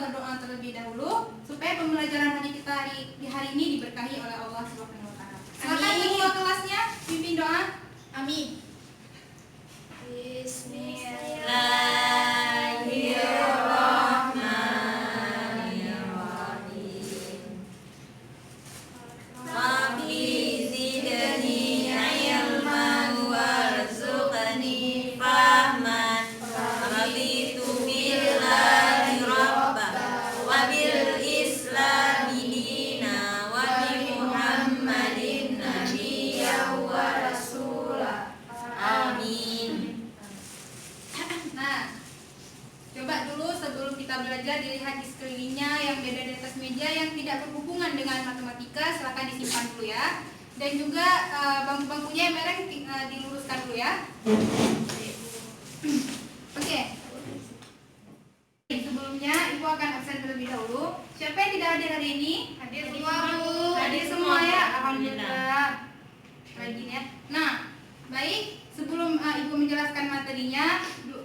berdoa terlebih dahulu supaya pembelajaran di hari ini diberkahi oleh Allah Subhanahu wa taala. Silakan ketua kelasnya pimpin doa. Amin. Bismillahirrahmanirrahim. Rabbi zidni ilman warzuqni fahman. Raditu billahi rabban wa bil islami dina wa bi Muhammadin nabiyyan wa rasulah. Amin. Nah, coba dulu sebelum kita belajar dilihat di sekelilingnya yang beda di atas meja yang tidak berhubungan dengan matematika, silakan disimpan dulu ya. Dan juga bangku-bangkunya yang mereng diluruskan dulu ya. Oke. Sebelumnya Ibu akan absen terlebih dahulu. Siapa yang tidak hadir hari ini? Hadir semua, Bu. Hadir semua ya. Alhamdulillah. Rajin ya. Nah, baik. Sebelum Ibu menjelaskan materinya,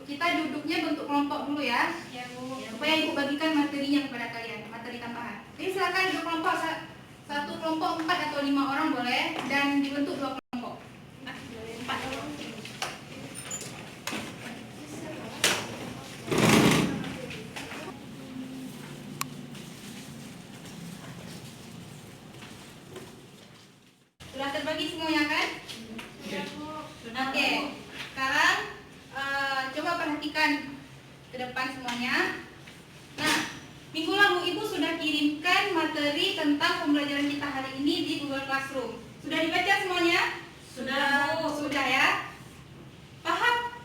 kita duduknya bentuk kelompok dulu ya. Ya, Bu. Supaya Ibu bagikan materinya kepada kalian, materi tambahan. Jadi silakan duduk kelompok, satu kelompok 4 atau 5 orang boleh, dan dibentuk 2 kelompok. 4 orang. Sudah terbagi semuanya kan? Oke, sekarang coba perhatikan ke depan semuanya. Nah, minggu lalu Ibu sudah kirimkan materi tentang pembelajaran kita hari ini di Google Classroom. Sudah dibaca semuanya? Sudah, Bu. Sudah ya? Paham?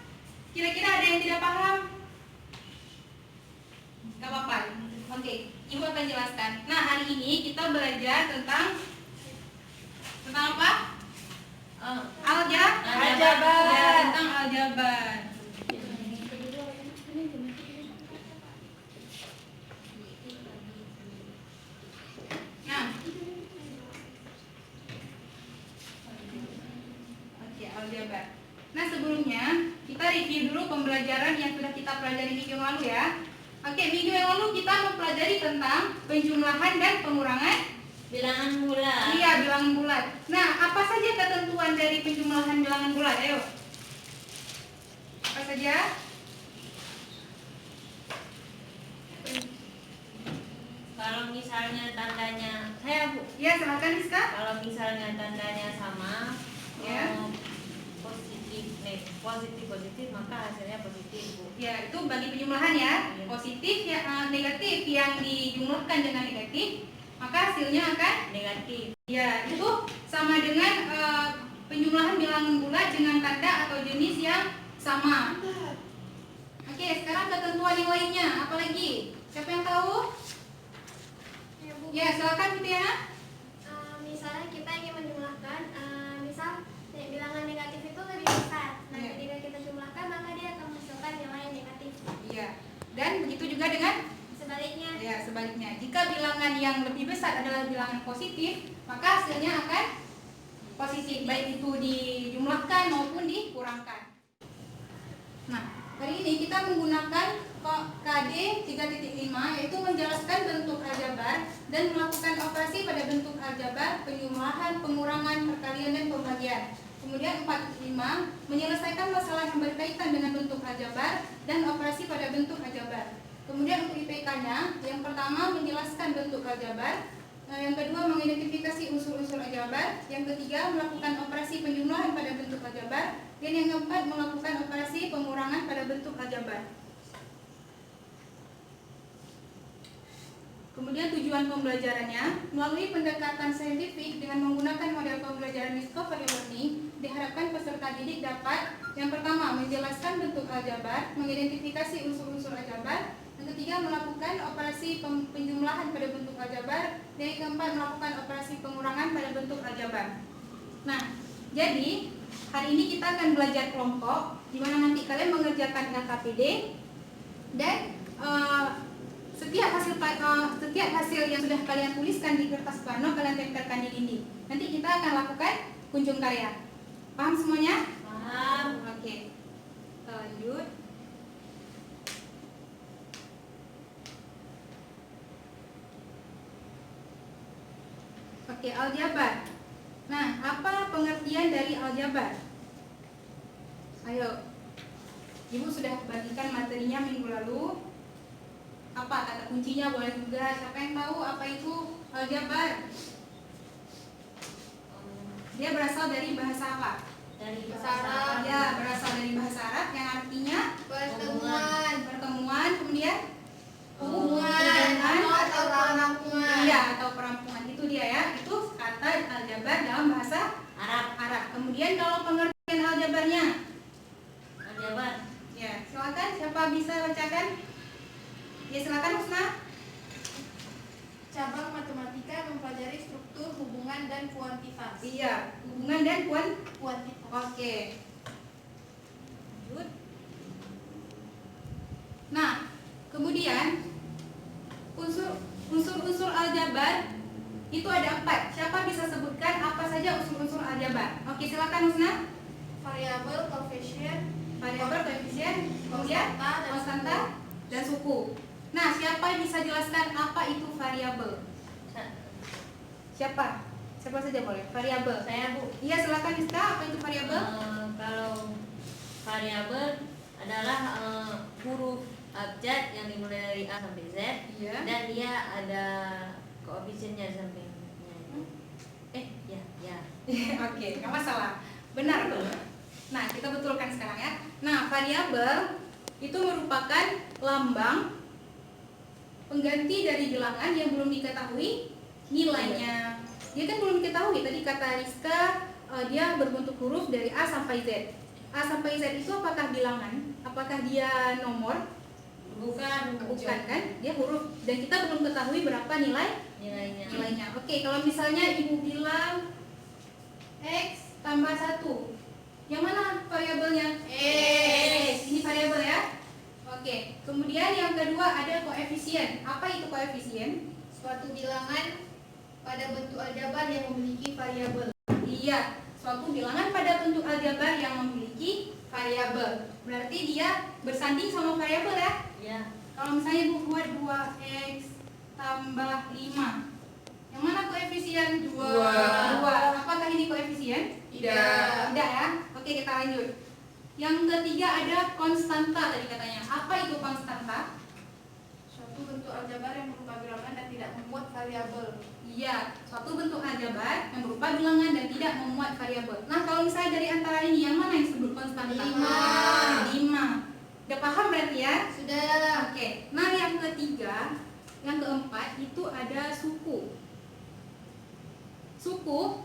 Kira-kira ada yang tidak paham? Gak apa-apa. Oke, Ibu akan jelaskan. Nah, hari ini kita belajar tentang apa? Aljabar. Ya, tentang aljabar. Nah, oke, aljabar. Nah, sebelumnya kita review dulu pembelajaran yang sudah kita pelajari minggu yang lalu ya. Oke, minggu yang lalu kita mempelajari tentang penjumlahan dan pengurangan Bilangan bulat. Iya, bilangan bulat. Nah, apa saja ketentuan dari penjumlahan bilangan bulat? Ayo. Apa saja? Kalau misalnya tandanya, saya Bu. Ya, silakan Rizka. Kalau misalnya tandanya sama, Ya. positif, maka hasilnya positif, Bu. Ya, itu bagi penjumlahan ya. Iya. Positif ya, negatif yang dijumlahkan dengan negatif, maka hasilnya akan Negatif. ya, itu sama dengan penjumlahan bilangan bulat dengan tanda atau jenis yang sama. Oke, sekarang ketentuan yang lainnya, apa lagi? Siapa yang tahu? Ya, Bu. Ya, silakan Fitriana. Misalnya kita ingin menjumlahkan, misal bilangan negatif itu lebih besar. Nah, Iya. ketika kita jumlahkan maka dia akan menghasilkan nilai negatif. Iya. Dan begitu juga dengan Sebaliknya, ya, sebaliknya. Jika bilangan yang lebih besar adalah bilangan positif, maka hasilnya akan positif, baik itu dijumlahkan maupun dikurangkan. Nah, hari ini kita menggunakan KD 3.5, yaitu menjelaskan bentuk aljabar dan melakukan operasi pada bentuk aljabar, penjumlahan, pengurangan, perkalian, dan pembagian. Kemudian 4.5, menyelesaikan masalah yang berkaitan dengan bentuk aljabar dan operasi pada bentuk aljabar. Kemudian untuk IPK-nya, yang pertama menjelaskan bentuk aljabar, yang kedua mengidentifikasi unsur-unsur aljabar, yang ketiga melakukan operasi penjumlahan pada bentuk aljabar, dan yang keempat melakukan operasi pengurangan pada bentuk aljabar. Kemudian tujuan pembelajarannya, melalui pendekatan saintifik dengan menggunakan model pembelajaran discovery learning, diharapkan peserta didik dapat yang pertama menjelaskan bentuk aljabar, mengidentifikasi unsur-unsur aljabar, yang ketiga melakukan operasi penjumlahan pada bentuk aljabar, dan yang keempat melakukan operasi pengurangan pada bentuk aljabar. Nah, jadi hari ini kita akan belajar kelompok, di mana nanti kalian mengerjakan LKPD dan setiap hasil yang sudah kalian tuliskan di kertas plano kalian tempelkan di dinding. Nanti kita akan lakukan kunjung karya. Paham semuanya? Paham. Oke. Kita lanjut. Oke, aljabar. Nah, apa pengertian dari aljabar? Ayo. Ibu sudah bagikan materinya minggu lalu. Apa kata kuncinya boleh juga. Siapa yang tahu apa itu aljabar? Dia berasal dari bahasa apa? Dari Bahasa Arab. Ya, berasal dari bahasa Arab yang artinya pertemuan, kemudian hubungan atau perampungan. Iya, atau perampungan. Itu dia ya. Itu kata aljabar dalam bahasa Arab. Kemudian kalau pengertian aljabarnya, aljabar. ya, silakan siapa bisa bacakan? Ya, silakan Husna. Cabang matematika mempelajari struktur, hubungan, dan kuantitas. Iya, hubungan dan Kuantitas. Oke. Lanjut. Nah, kemudian unsur-unsur aljabar itu ada 4. Siapa bisa sebutkan apa saja unsur-unsur aljabar? Oke, silakan Husna. Variabel, koefisien, Kemudian konstanta dan suku. Nah, siapa yang bisa jelaskan apa itu variabel? Siapa? Siapa saja boleh. Variabel. Saya Bu. Iya, silakan Ista. Apa itu variabel? Kalau variabel adalah huruf abjad yang dimulai dari A sampai Z. Iya. Dan dia ada koefisiennya sampingnya. Ya. Oke, nggak masalah. Benar tuh. Nah, kita betulkan sekarang ya. Nah, variabel itu merupakan lambang pengganti dari bilangan yang belum diketahui nilainya. Dia kan belum diketahui. Tadi kata Rizka dia berbentuk huruf dari A sampai Z. A sampai Z itu apakah bilangan? Apakah dia nomor? Bukan Kan? Dia huruf. Dan kita belum ketahui berapa nilainya. Oke, kalau misalnya ibu bilang X tambah 1, yang mana variabelnya? X. Ini variabel ya. Oke, kemudian yang kedua ada koefisien. Apa itu koefisien? Suatu bilangan pada bentuk aljabar yang memiliki variabel. Iya, suatu bilangan pada bentuk aljabar yang memiliki variabel. Berarti dia bersanding sama variabel ya. Ya. Kalau misalnya ibu buat 2x tambah 5, yang mana koefisien? 2. Apakah ini koefisien? Tidak. Tidak ya. Oke, kita lanjut. Yang ketiga ada konstanta tadi katanya. Apa itu konstanta? Suatu bentuk aljabar yang berupa bilangan dan tidak memuat variabel. Iya, suatu bentuk aljabar yang berupa bilangan dan tidak memuat variabel. Nah, kalau misalnya dari antara ini yang mana yang disebut konstanta? 5. Udah paham berarti ya? Sudah. Oke. Nah, yang ketiga, yang keempat itu ada suku. Suku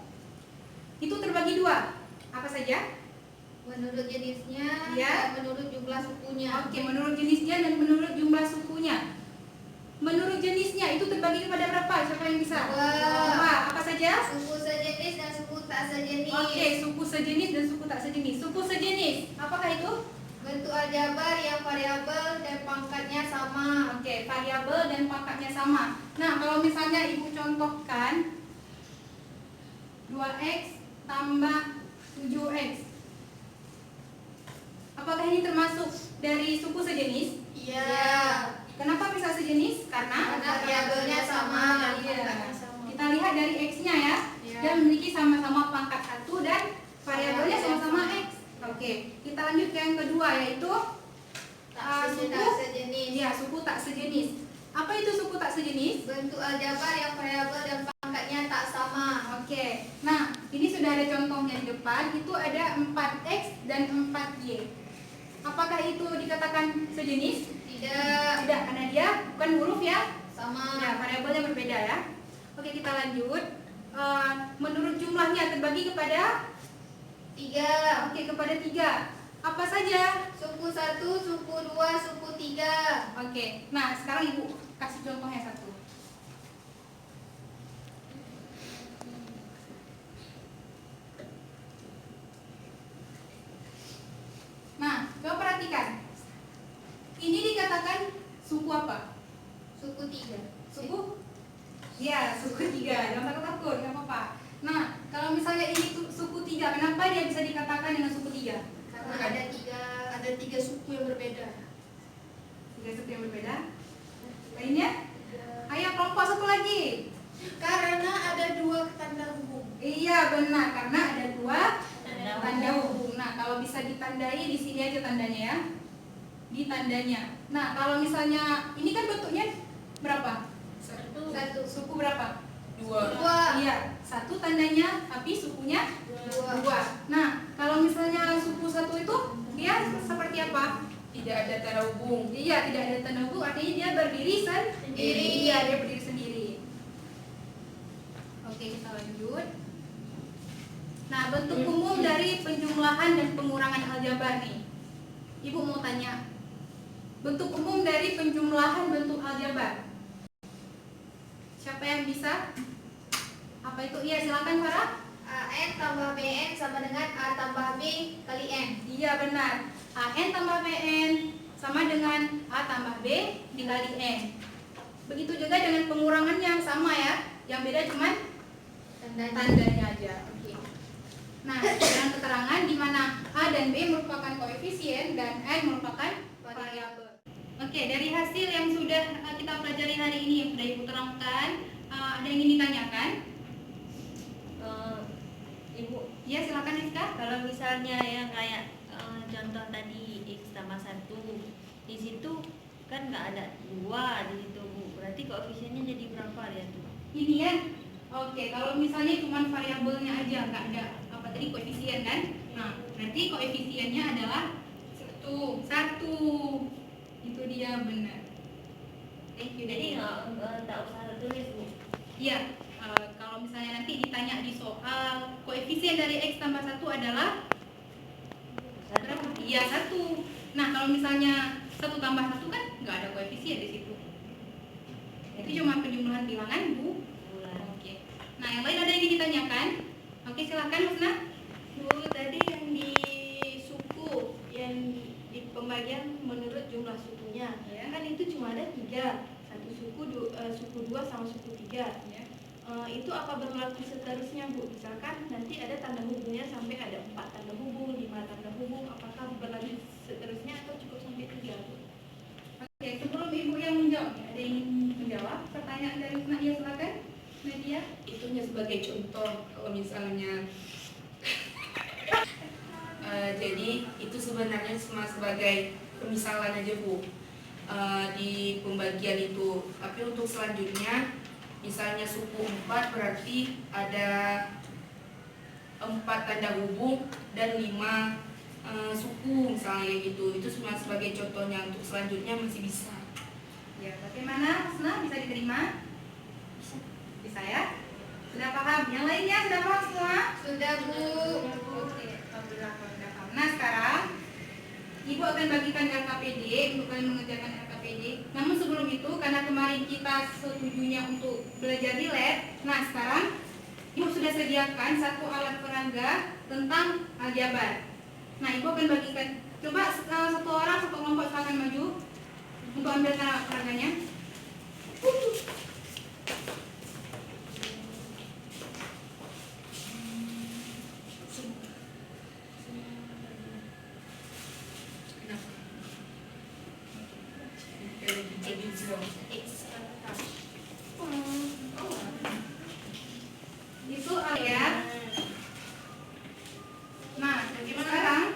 itu terbagi 2. Apa saja? Menurut jenisnya Ya. dan menurut jumlah sukunya. Oke, menurut jenisnya dan menurut jumlah sukunya. Menurut jenisnya itu terbagi kepada berapa? Siapa yang bisa? 2. Apa saja? Suku sejenis dan suku tak sejenis. Oke, suku sejenis dan suku tak sejenis. Suku sejenis, apakah itu? Bentuk aljabar yang variabel dan pangkatnya sama. Oke, variabel dan pangkatnya sama. Nah, kalau misalnya ibu contohkan 2x tambah 7x, apakah ini termasuk dari suku sejenis? Iya. Kenapa bisa sejenis? Karena variabelnya sama dan Iya. pangkatnya sama. Kita lihat dari x-nya ya. Iya. Dia memiliki sama-sama pangkat 1 dan variabelnya sama-sama x. Oke, kita lanjut ke yang kedua yaitu Tak suku sejenis. Ya, suku tak sejenis. Apa itu suku tak sejenis? Bentuk aljabar yang variabel dan pangkatnya tak sama. Oke. Nah, ini sudah ada contohnya di depan. Itu ada 4x dan 4y. Apakah itu dikatakan sejenis? Tidak. Tidak, karena dia bukan huruf ya. Sama. Ya, variabelnya berbeda ya. Oke, kita lanjut. Menurut jumlahnya terbagi kepada 3. Oke, kepada 3. Apa saja? Suku 1, suku 2, suku 3. Oke. Nah, sekarang Ibu kasih contohnya satu. Nah, coba perhatikan. Ini dikatakan suku apa? Suku 3. Suku? Ya, suku 3. Jangan takut, nggak apa-apa. Nah, kalau misalnya ini suku 3, kenapa dia bisa dikatakan dengan suku 3? Karena ada tiga suku yang berbeda. 3 suku yang berbeda. Lainnya? Ayo kelompok satu lagi. Karena ada 2 tanda Iya benar, karena ada dua Tanda tanda hubung. Nah, kalau bisa ditandai di sini aja tandanya ya. Di tandanya. Nah, kalau misalnya ini kan bentuknya berapa? Satu. Suku berapa? Dua. Iya, satu tandanya, tapi sukunya dua. Nah, kalau misalnya suku satu itu dia seperti apa? Tidak ada tanda hubung. Iya, tidak ada tanda hubung, artinya dia berdiri sendiri. Iya, dia berdiri sendiri. Oke, kita lanjut. Nah, bentuk umum dari penjumlahan dan pengurangan aljabar nih. Ibu mau tanya, bentuk umum dari penjumlahan bentuk aljabar. Siapa yang bisa? Apa itu? Iya, silakan Farah. N tambah BN sama dengan A tambah B kali N. Iya, benar. AN tambah BN sama dengan A tambah B dikali N. Begitu juga dengan pengurangannya, sama ya. Yang beda cuman tandanya aja. Oke. Nah, dalam keterangan di mana A dan B merupakan koefisien dan N merupakan variabel. Oke, dari hasil yang sudah kita pelajari hari ini yang sudah Ibu terangkan, ada yang ingin ditanyakan? Ibu, Ya, silakan Rizka. kalau misalnya yang kayak contoh tadi X tambah 1, di situ kan nggak ada 2 di situ Bu. Berarti koefisiennya jadi berapa ya tuh? Ini ya. Oke, kalau misalnya cuma variabelnya aja, nggak ada apa tadi koefisien kan? Nah, berarti koefisiennya adalah satu. Itu dia benar. Thank you. Jadi nggak usah tulis Bu. Iya. Kalau misalnya nanti ditanya di soal koefisien dari X tambah 1 adalah berapa? Iya, 1. Nah, kalau misalnya 1 tambah 1 kan nggak ada koefisien di situ. Itu cuma penjumlahan bilangan, Bu. Oke. Nah, yang lain ada yang ingin ditanyakan? Oke, silakan Husna. Bu, tadi yang di suku, yang di pembagian menurut jumlah sukunya, Ya. kan itu cuma ada 3, satu suku, suku 2 sama suku 3. Ya. Itu apa berlaku seterusnya Bu? Misalkan nanti ada tanda hubungnya sampai ada 4 tanda hubung, 5 tanda hubung, apakah berlanjut seterusnya atau cukup sampai 3 Bu? Oke, sebelum Ibu yang menjawab, ada yang ingin menjawab pertanyaan dari Nadia, silakan. Nadia. Itu hanya sebagai contoh kalau misalnya jadi itu sebenarnya cuma sebagai pemisalan aja Bu di pembagian itu. Tapi untuk selanjutnya misalnya suku 4 berarti ada 4 tanda hubung dan 5 suku misalnya gitu. Itu cuma sebagai contohnya, untuk selanjutnya masih bisa. Ya, bagaimana Husna, bisa diterima? Bisa ya? Sudah paham? Yang lainnya sudah paham semua? Sudah Bu. Oke, alhamdulillah kalau sudah paham. Nah, sekarang Ibu akan bagikan RKPD untuk kalian mengerjakan RKPD. Namun sebelum itu, karena kemarin kita setujunya untuk belajar di lab, nah sekarang Ibu sudah sediakan satu alat peraga tentang aljabar. Nah, Ibu akan bagikan. Coba satu orang, satu kelompok silakan maju untuk ambilkan alat peraganya. Itu ya. Nah, sekarang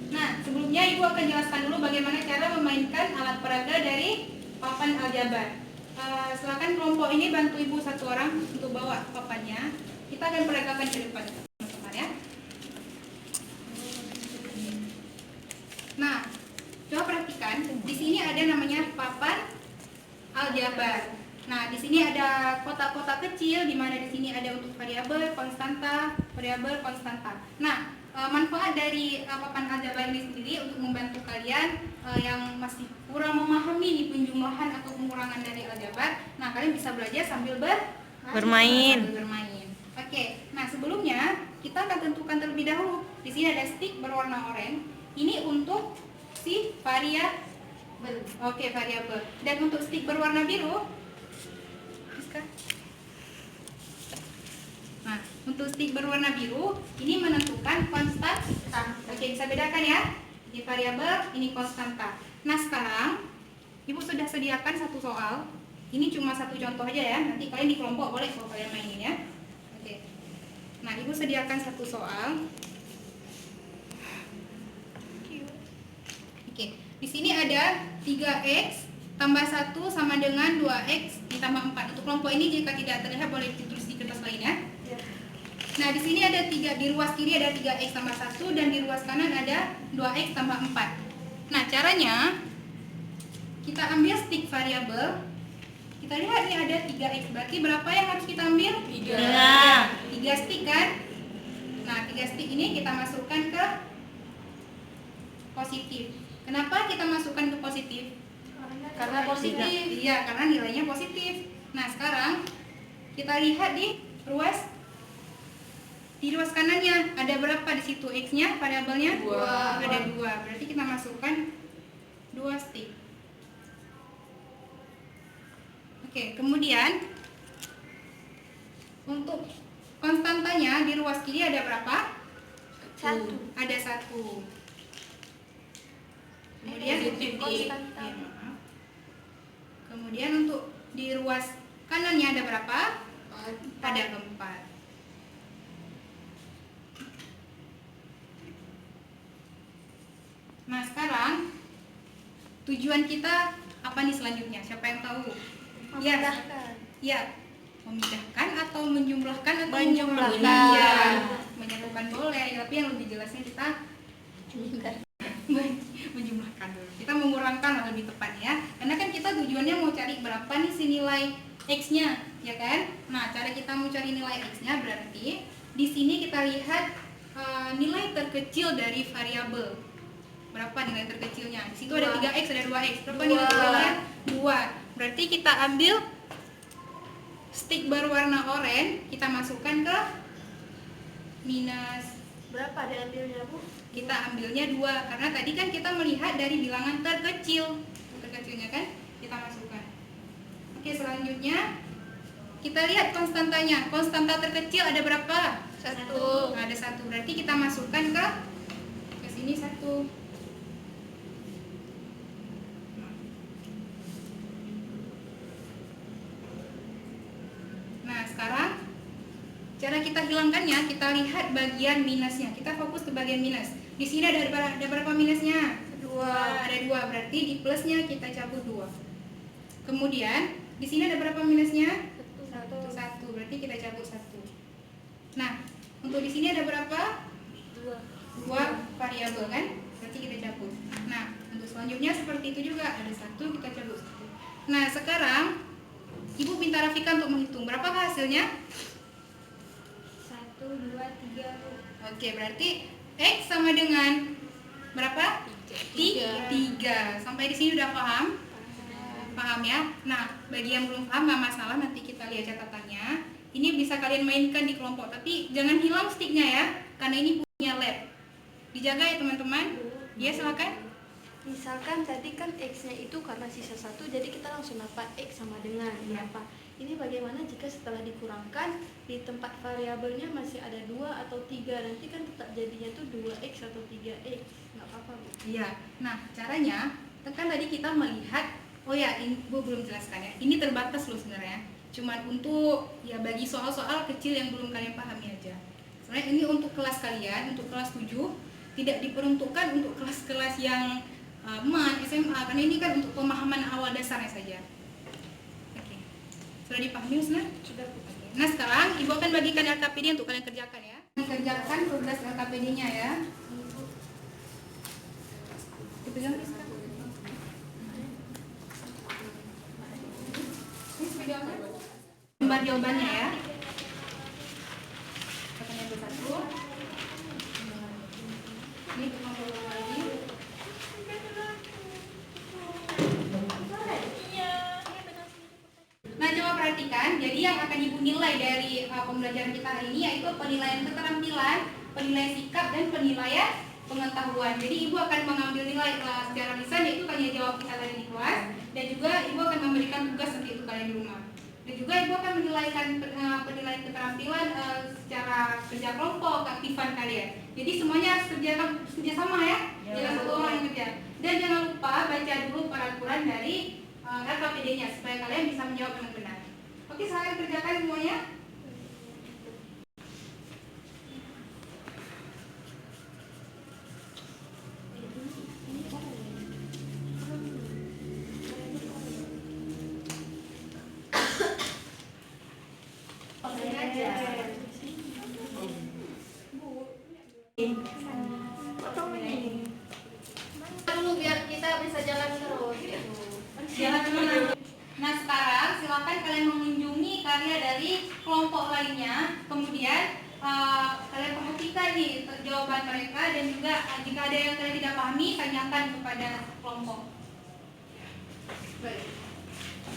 nah, sebelumnya Ibu akan jelaskan dulu bagaimana cara memainkan alat peraga dari papan aljabar. Silakan kelompok ini bantu Ibu satu orang untuk bawa papannya. Kita akan peragakan ke depan, teman-teman ya. Nah, coba perhatikan, di sini ada namanya papan aljabar. Nah, di sini ada kotak-kotak kecil di mana di sini ada untuk variabel, konstanta, variabel, konstanta. Nah, manfaat dari papan aljabar ini sendiri untuk membantu kalian yang masih kurang memahami nih penjumlahan atau pengurangan dari aljabar. Nah, kalian bisa belajar sambil Bermain. Oke, nah sebelumnya kita akan tentukan terlebih dahulu. Di sini ada stick berwarna oranye. Ini untuk si variabel. Oke, variabel. Dan untuk stick berwarna biru, nah, untuk stick berwarna biru ini menentukan konstanta. Oke, bisa bedakan ya. Ini variabel, ini konstanta. Nah, sekarang Ibu sudah sediakan satu soal Ini cuma satu contoh aja ya, nanti kalian di kelompok boleh kalau kalian mainin ya. Oke. Nah, Ibu sediakan satu soal. Oke, di sini ada 3x tambah 1 sama dengan 2x ditambah 4. Untuk kelompok ini jika tidak terlihat boleh ditulis di kertas lain ya. Nah, di sini ada 3, di ruas kiri ada 3x tambah 1 dan di ruas kanan ada 2x tambah 4. Nah, caranya kita ambil stick variabel. Kita lihat nih ada 3x, berarti berapa yang harus kita ambil? 3 stick kan? Nah, 3 stick ini kita masukkan ke positif. Kenapa kita masukkan ke positif? Karena positif. Iya, karena nilainya positif. Nah, sekarang kita lihat di ruas kanannya ada berapa di situ x-nya, variabelnya? 2. Ada 2. Berarti kita masukkan 2 stick. Oke, kemudian untuk konstantanya di ruas kiri ada berapa? 1. Ada 1. Kemudian konstanta. ya, maaf. Kemudian untuk di ruas kanannya ada berapa? Ada 4. Nah, sekarang tujuan kita apa nih selanjutnya? Siapa yang tahu? Ya, ya, memindahkan atau menjumlahkan atau Menjumlahkan. Iya, menyatukan boleh, tapi yang lebih jelasnya kita menjumlahkan dulu. Kita mengurangkan lah lebih tepatnya, karena kan kita tujuannya mau cari berapa nih si nilai x-nya, ya kan? Nah, cara kita mau cari nilai x-nya berarti di sini kita lihat nilai terkecil dari variabel. Berapa nilai terkecilnya? Di situ ada 3x, ada 2x. Berapa nilai terkecilnya? 2. Berarti kita ambil stick berwarna oranye, kita masukkan ke minus. Berapa diambilnya, Bu? Kita ambilnya 2 karena tadi kan kita melihat dari bilangan terkecil. Terkecilnya kan kita masukkan. Oke, selanjutnya kita lihat konstantanya. Konstanta terkecil ada berapa? 1. Ada 1. Berarti kita masukkan ke sini 1. Nah, sekarang cara kita hilangkannya, kita lihat bagian minusnya. Kita fokus ke bagian minus. Di sini ada berapa minusnya? 2. Ada 2, berarti di plusnya kita cabut 2. Kemudian di sini ada berapa minusnya? 1, berarti kita cabut 1. Nah, untuk di sini ada berapa? 2 variabel kan? Berarti kita cabut. Nah, untuk selanjutnya seperti itu juga, ada 1 kita cabut 1. Nah, sekarang Ibu minta Rafika untuk menghitung berapakah hasilnya? 1, 2, 3. Oke, berarti X sama dengan berapa? 3. Sampai di sini udah paham? Paham ya? Nah, bagi yang belum paham nggak masalah, nanti kita lihat catatannya. Ini bisa kalian mainkan di kelompok, tapi jangan hilang sticknya ya, karena ini punya lab. Dijaga ya teman-teman. Ya, silakan. Misalkan tadi kan x-nya itu karena sisa 1, jadi kita langsung dapat x sama dengan berapa. Ini bagaimana jika setelah dikurangkan di tempat variabelnya masih ada 2 atau 3, nanti kan tetap jadinya tuh 2x atau 3x. Nggak apa-apa, Bu. Iya. Nah, caranya kan tadi kita melihat, oh ya, ini Ibu belum jelaskan ya. Ini terbatas loh sebenarnya. Cuman untuk ya bagi soal-soal kecil yang belum kalian pahami aja. Sebenarnya ini untuk kelas kalian, untuk kelas 7, tidak diperuntukkan untuk kelas-kelas yang MAN, SMA, karena ini kan untuk pemahaman awal dasarnya saja. Oke. Sudah dipahami, Usna? Sudah, Bu. Nah, sekarang Ibu akan bagikan LKPD untuk kalian kerjakan ya. Kerjakan tugas LKPD-nya ya. Dipegang, Rizka. Ini videonya. Gambar jawabannya ya. Pertanyaan ke-1. Ini untuk lagi. Nah, coba perhatikan. Jadi yang akan Ibu nilai dari pembelajaran kita hari ini yaitu penilaian keterampilan, penilaian sikap, dan penilaian pengetahuan. Jadi Ibu akan mengambil nilai secara lisan, yaitu kalian jawab kita tadi di kelas, dan juga Ibu akan memberikan tugas nanti untuk kalian di rumah. Dan juga Ibu akan menilaikan penilaian keterampilan secara kerja kelompok, keaktifan kalian. Jadi semuanya harus kerja sama ya, jangan satu orang yang kerja. Dan jangan lupa baca dulu peraturan dari KPD-nya supaya kalian bisa menjawab dengan benar. Oke, silakan kerjakan semuanya. Dulu biar kita bisa jalan terus. Jangan dulu. Nah, sekarang silakan kalian mengunjungi karya dari kelompok lainnya. Kemudian kalian perhatikan nih jawaban mereka, dan juga jika ada yang kalian tidak pahami, tanyakan kepada kelompok. Baik.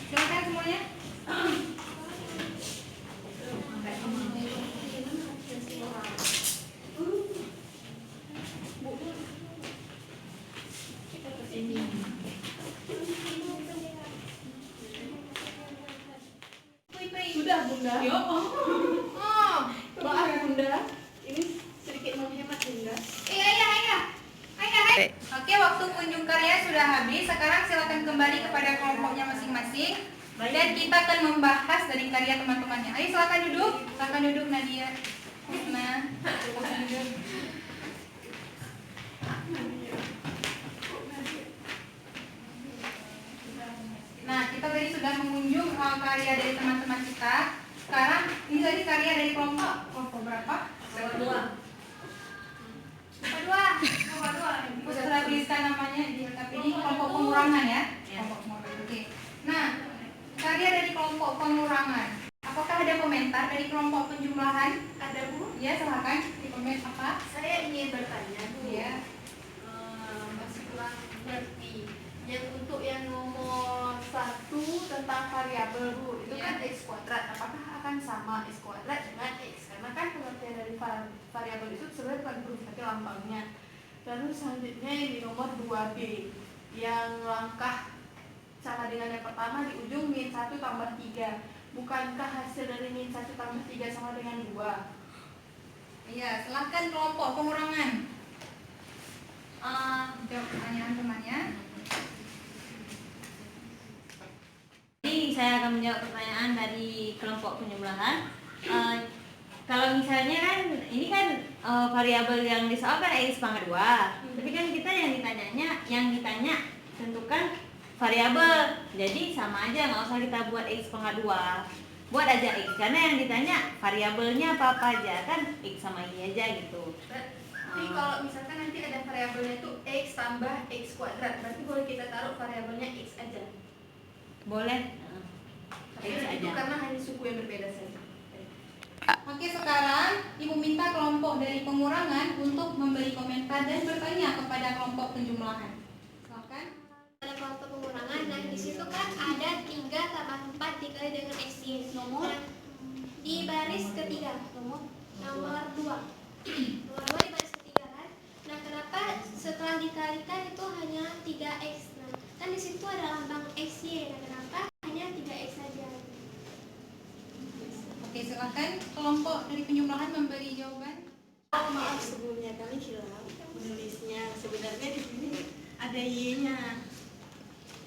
Silakan semuanya. Sudah Bunda. Yo. Oh, maaf Bunda. Ini sedikit menghemat Bunda. Ayah. Oke, waktu kunjung karya sudah habis. Sekarang silakan kembali kepada kelompoknya masing-masing. Dan kita akan membahas dari karya teman-temannya. Ayo silakan duduk. Silakan duduk Nadia. Nah, silakan duduk. Nah, kita tadi sudah mengunjung karya dari teman-teman kita. Sekarang ini tadi karya dari kelompok berapa? Kelompok 2. Ibu sudah tuliskan namanya tapi ini kelompok pengurangan ya. Kelompok pengurangan. Oke. Nah, karya dari kelompok pengurangan. Apakah ada komentar dari kelompok penjumlahan? Ada Bu? Ya, silakan dikomen apa? Saya ingin bertanya Bu. Ya. Masih kurang ngerti. Yang untuk yang nomor 1 tentang variabel Bu, itu kan x kuadrat. Apakah akan sama x kuadrat dengan x? Karena kan pengertian dari variabel itu sebenarnya bukan huruf tapi lambangnya. Lalu selanjutnya yang di nomor 2B, yang langkah sama dengan yang pertama di ujung min 1 tambah 3. Bukankah hasil dari min 1 tambah 3 sama dengan 2? Iya, silakan kelompok pengurangan. Jawab pertanyaan temannya. Jadi saya akan menjawab pertanyaan dari kelompok penjumlahan. Kalau misalnya kan ini kan variabel yang disoal kan x pangkat 2. Tapi kan kita yang ditanya tentukan variabel. Jadi sama aja, nggak usah kita buat x pangkat 2. Buat aja x, karena yang ditanya variabelnya apa aja, kan x sama y aja gitu. Tapi kalau misalkan nanti ada variabelnya itu x tambah x kuadrat, berarti boleh kita taruh variabelnya x aja. Boleh. Tapi X itu aja. karena hanya suku yang berbeda saja. Oke, sekarang Ibu minta kelompok dari pengurangan untuk memberi komentar dan bertanya kepada kelompok penjumlahan. Silakan. Pada kelompok pengurangan, nah di situ kan ada 3 tambah 4 dikali dengan x nomor di baris ketiga, nomor 2 di baris ketiga kan. Nah, kenapa setelah dikalikan itu hanya 3x? Nah, kan di situ ada lambang xy. Nah, kenapa hanya 3x saja? Oke, silakan kelompok dari penjumlahan memberi jawaban. Oh, maaf sebelumnya kami hilaf menulisnya. Sebenarnya di sini ada y-nya.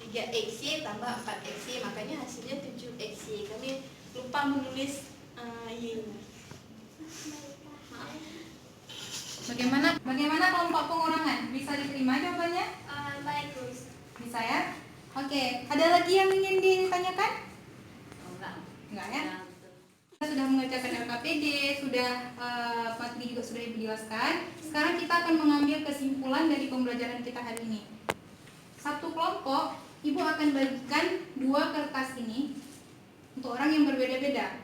3xy tambah 4xy, makanya hasilnya 7xy. Kami lupa menulis y-nya. Bagaimana kelompok pengurangan? Bisa diterima jawabannya? Baik, Gus. Bisa ya? Oke, ada lagi yang ingin ditanyakan? Enggak ya? Kita sudah mengerjakan LKPD, sudah materi juga sudah Ibu jelaskan. Sekarang kita akan mengambil kesimpulan dari pembelajaran kita hari ini. Satu kelompok, Ibu akan bagikan 2 kertas ini untuk orang yang berbeda-beda.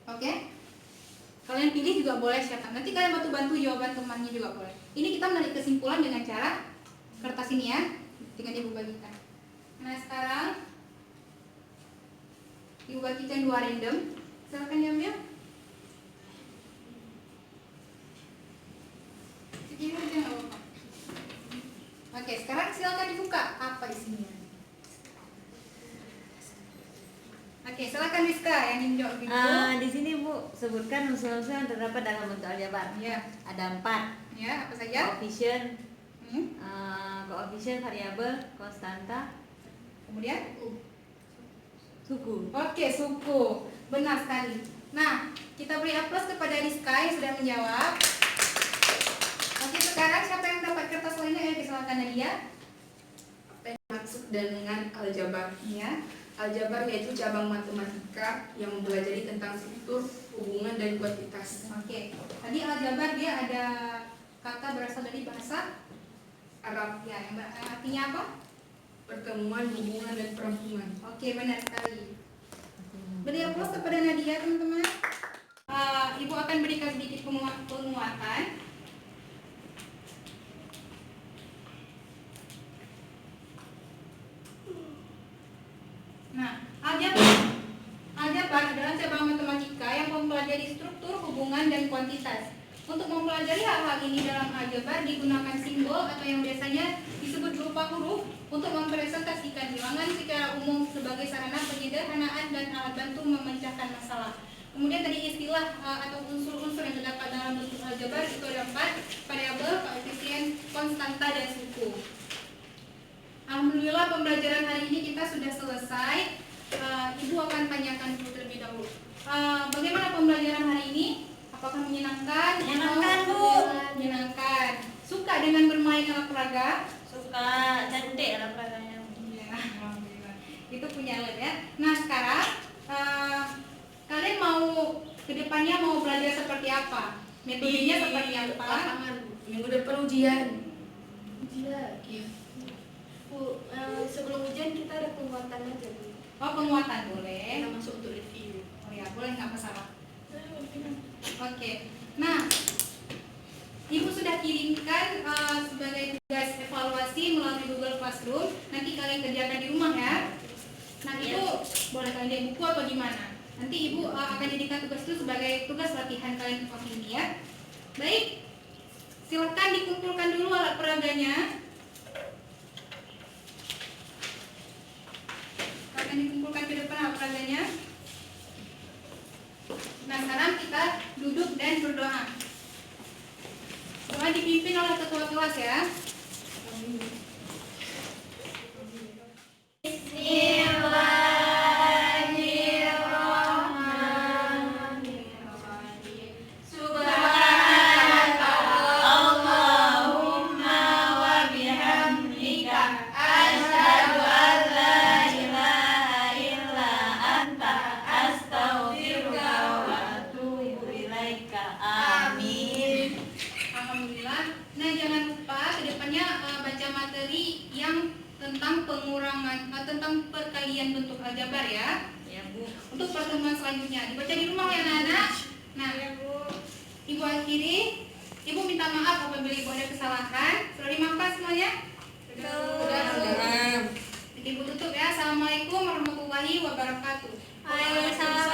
Oke? Kalian pilih juga boleh siapa. Nanti kalian bantu jawaban temannya juga boleh. Ini kita menarik kesimpulan dengan cara kertas ini ya, dengan Ibu bagikan. Nah, sekarang Ibu bagikan 2 random. Silakan diambil. Segini aja nggak apa-apa. Oke, sekarang silakan dibuka. Apa isinya? Oke, silakan Rizka yang ingin jawab dulu. Di sini Bu sebutkan unsur-unsur yang terdapat dalam bentuk aljabar. Ya, Ada 4. ya, apa saja? Koefisien, Hmm? koefisien, variabel, konstanta, Kemudian Suku. oke, suku. Benar sekali. Nah, kita beri aplaus kepada Rizka yang sudah menjawab. Oke, sekarang siapa yang dapat kertas lainnya? Silakan Nadia. Apa yang dimaksud dengan aljabar? Iya. Aljabar yaitu cabang matematika yang mempelajari tentang struktur, hubungan, dan kuantitas. Oke. Tadi aljabar dia ada kata berasal dari bahasa Arab, ya, yang artinya apa? pertemuan, hubungan, dan perampungan. Oke, benar sekali. Beri aplaus kepada Nadia, teman-teman. Ibu akan berikan sedikit penguatan. Nah, aljabar adalah cabang matematika yang mempelajari struktur, hubungan, dan kuantitas. Untuk mempelajari hal-hal ini dalam aljabar digunakan simbol atau yang biasanya disebut berupa huruf untuk mempresentasikan bilangan secara umum sebagai sarana penyederhanaan dan alat bantu memecahkan masalah. Kemudian tadi istilah atau unsur-unsur yang terdapat dalam bentuk aljabar itu ada 4: variabel, koefisien, konstanta, dan suku. Alhamdulillah pembelajaran hari ini kita sudah selesai. Ibu akan tanyakan dulu terlebih dahulu. Bagaimana pembelajaran hari ini? Apakah menyenangkan? Menyenangkan, atau Bu. Menyenangkan. Suka dengan bermain alat peraga? Suka, cantik lah peraganya. Ya, alhamdulillah. Itu punya alat ya. Nah sekarang kalian mau kedepannya mau belajar seperti apa? Metodenya seperti apa? Lapangan. Minggu depan ujian. Ujian. Iya. Bu, sebelum ujian kita ada penguatan aja, Bu. Oh, penguatan boleh. Kita masuk untuk review. Oh ya, boleh, nggak masalah. Oke. Nah, Ibu sudah kirimkan sebagai tugas evaluasi melalui Google Classroom. Nanti kalian kerjakan di rumah ya. Nah, itu boleh kalian di buku atau gimana? Nanti Ibu akan jadikan tugas itu sebagai tugas latihan kalian untuk ini ya. Baik. Silakan dikumpulkan dulu alat peraganya. Akan dikumpulkan ke depan alat peraganya. Nah, sekarang kita duduk dan berdoa. Doa dipimpin oleh ketua kelas ya. Bismillahirrahmanirrahim. Subhanaka Allahumma wa bihamdika asyhadu an la ilaha illa anta astaghfiruka wa atubu ilaika. Amin. Alhamdulillah. Nah, jangan lupa kedepannya baca materi yang tentang pengurangan tentang perkalian bentuk aljabar ya. Ya, Bu. Untuk pertemuan selanjutnya dibaca di rumah ya anak-anak. Nah, Ibu akhiri. Ibu minta maaf apabila Ibu ada kesalahan. Sudah dimaafkan semuanya? Sudah. Ibu tutup ya. Assalamualaikum warahmatullahi wabarakatuh. Waalaikumsalam